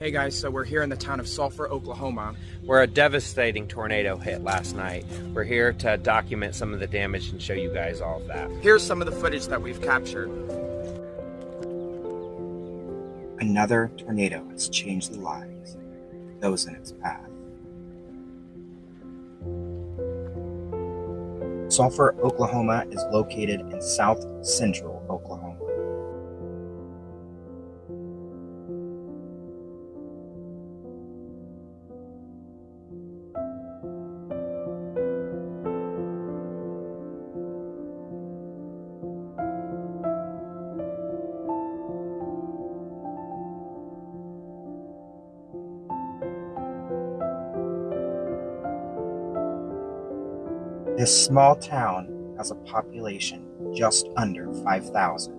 Hey guys, so we're here in the town of Sulphur, Oklahoma, where a devastating tornado hit last night. We're here to document some of the damage and show you guys all of that. Here's some of the footage that we've captured. Another tornado has changed the lives of those in its path. Sulphur, Oklahoma is located in south central Oklahoma. This small town has a population just under 5,000.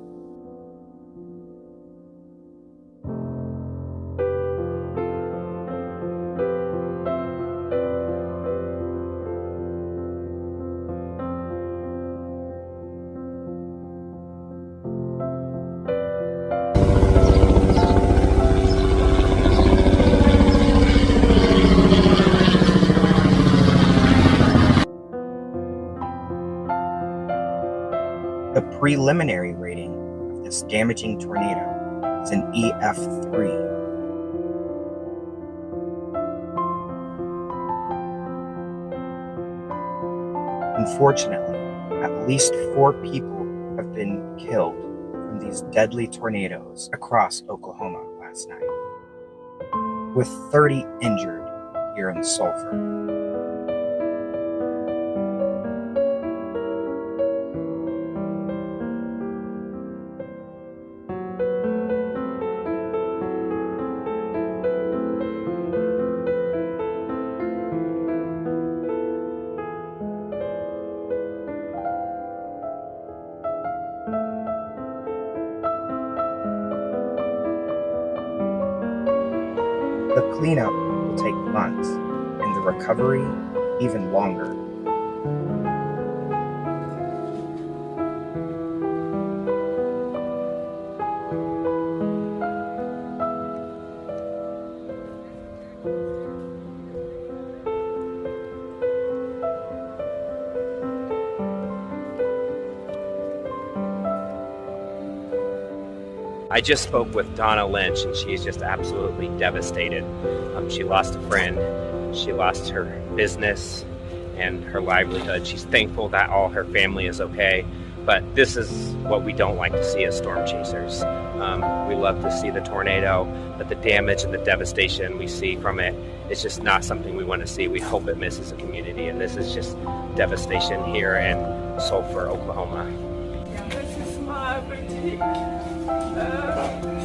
The preliminary rating of this damaging tornado is an EF3. Unfortunately, at least 4 people have been killed from these deadly tornadoes across Oklahoma last night, with 30 injured here in Sulphur. The cleanup will take months, and the recovery even longer. I just spoke with Donna Lynch, and she's just absolutely devastated. She lost a friend, she lost her business and her livelihood. She's thankful that all her family is okay, but this is what we don't like to see as storm chasers. We love to see the tornado, but the damage and the devastation we see from it, it's just not something we want to see. We hope it misses a community, and this is just devastation here in Sulphur, Oklahoma. This is my boutique.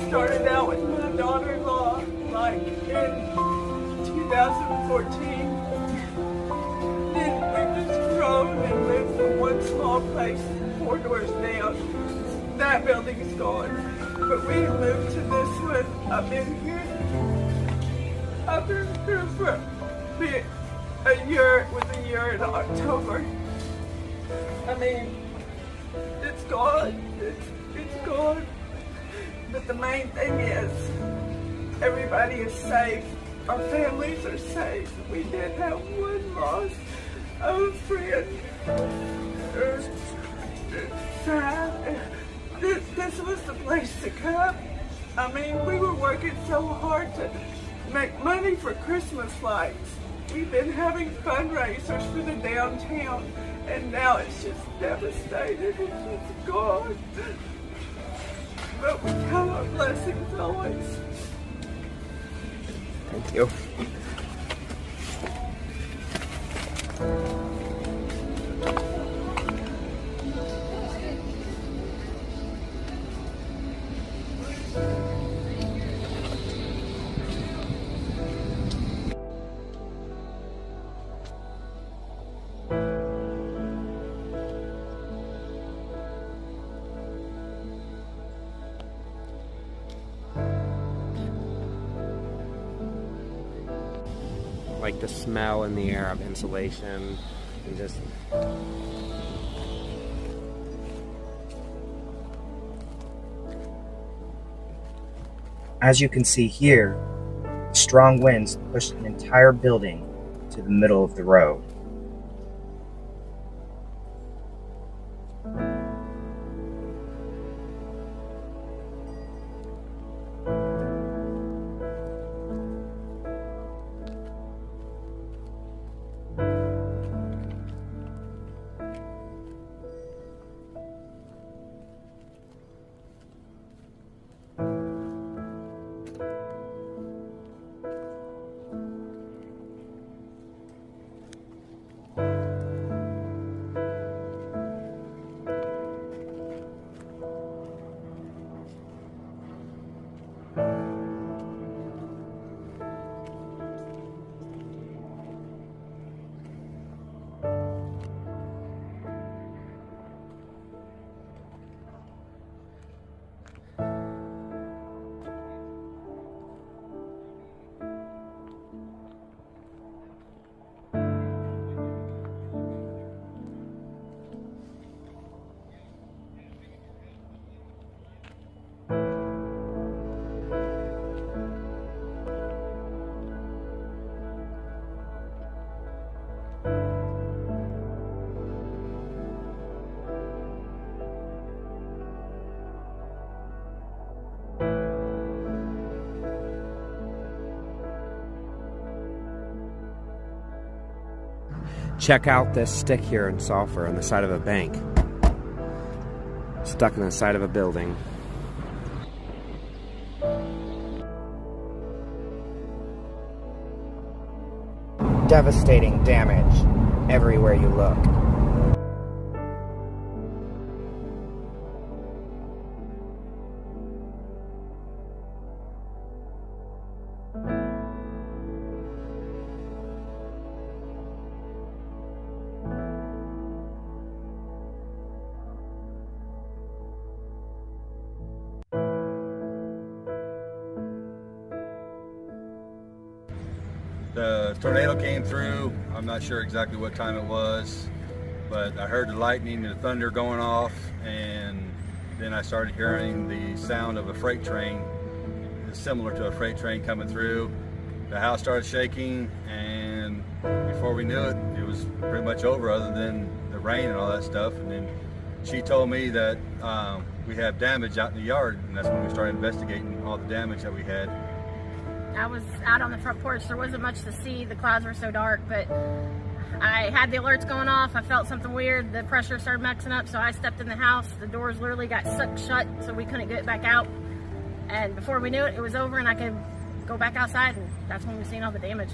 Started out with my daughter-in-law like in 2014. Then we just grown and lived from one small place 4 doors down. That building's gone. But we moved to this one. I've been here for a year. It was a year in October. I mean, it's gone. It's gone. But the main thing is, everybody is safe. Our families are safe. We did have one loss of a friend. Sad. This was the place to come. I mean, we were working so hard to make money for Christmas lights. We've been having fundraisers for the downtown, and now it's just devastated. It's just gone. But we count our blessings always. Thank you. Like the smell in the air of insulation and just As you can see here, Strong winds pushed an entire building to the middle of the road. Check out this stick here in Sulphur on the side of a bank. Stuck in the side of a building. Devastating damage everywhere you look. The tornado came through. I'm not sure exactly what time it was, but I heard the lightning and the thunder going off, and then I started hearing the sound of a freight train, similar to a freight train coming through. The house started shaking, and before we knew it, it was pretty much over other than the rain and all that stuff. And then she told me that we have damage out in the yard, and that's when we started investigating all the damage that we had. I was out on the front porch. There wasn't much to see. The clouds were so dark, but I had the alerts going off. I felt something weird. The pressure started mixing up, so I stepped in the house. The doors literally got sucked shut, so we couldn't get back out. And before we knew it, it was over, and I could go back outside, and that's when we seen all the damage.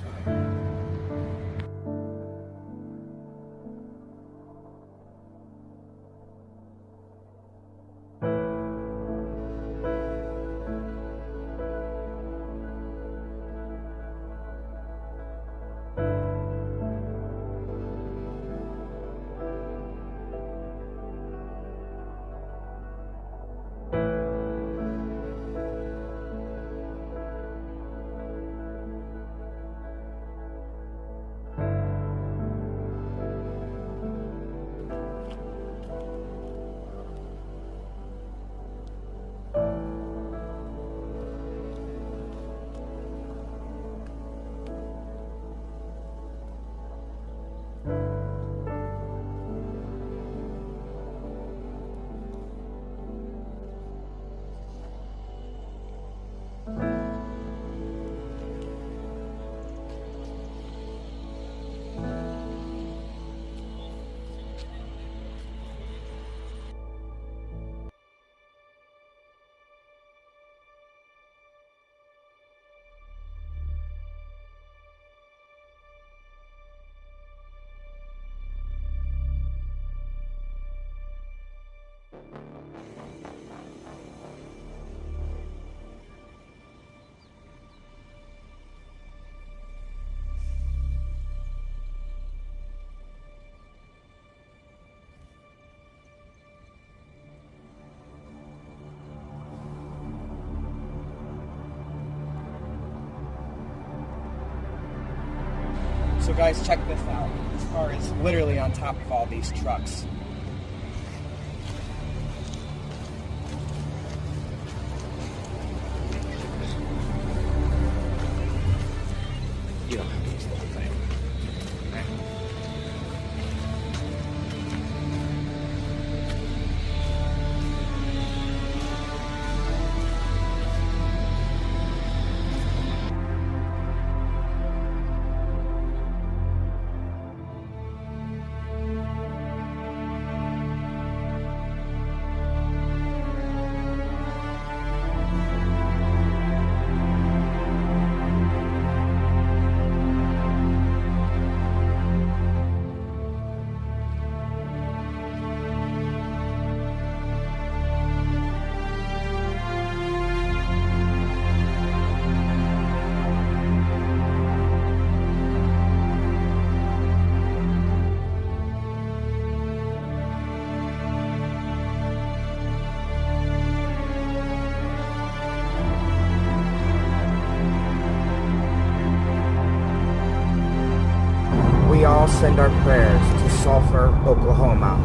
So guys, check this out. This car is literally on top of all these trucks. we all send our prayers to Sulphur, Oklahoma,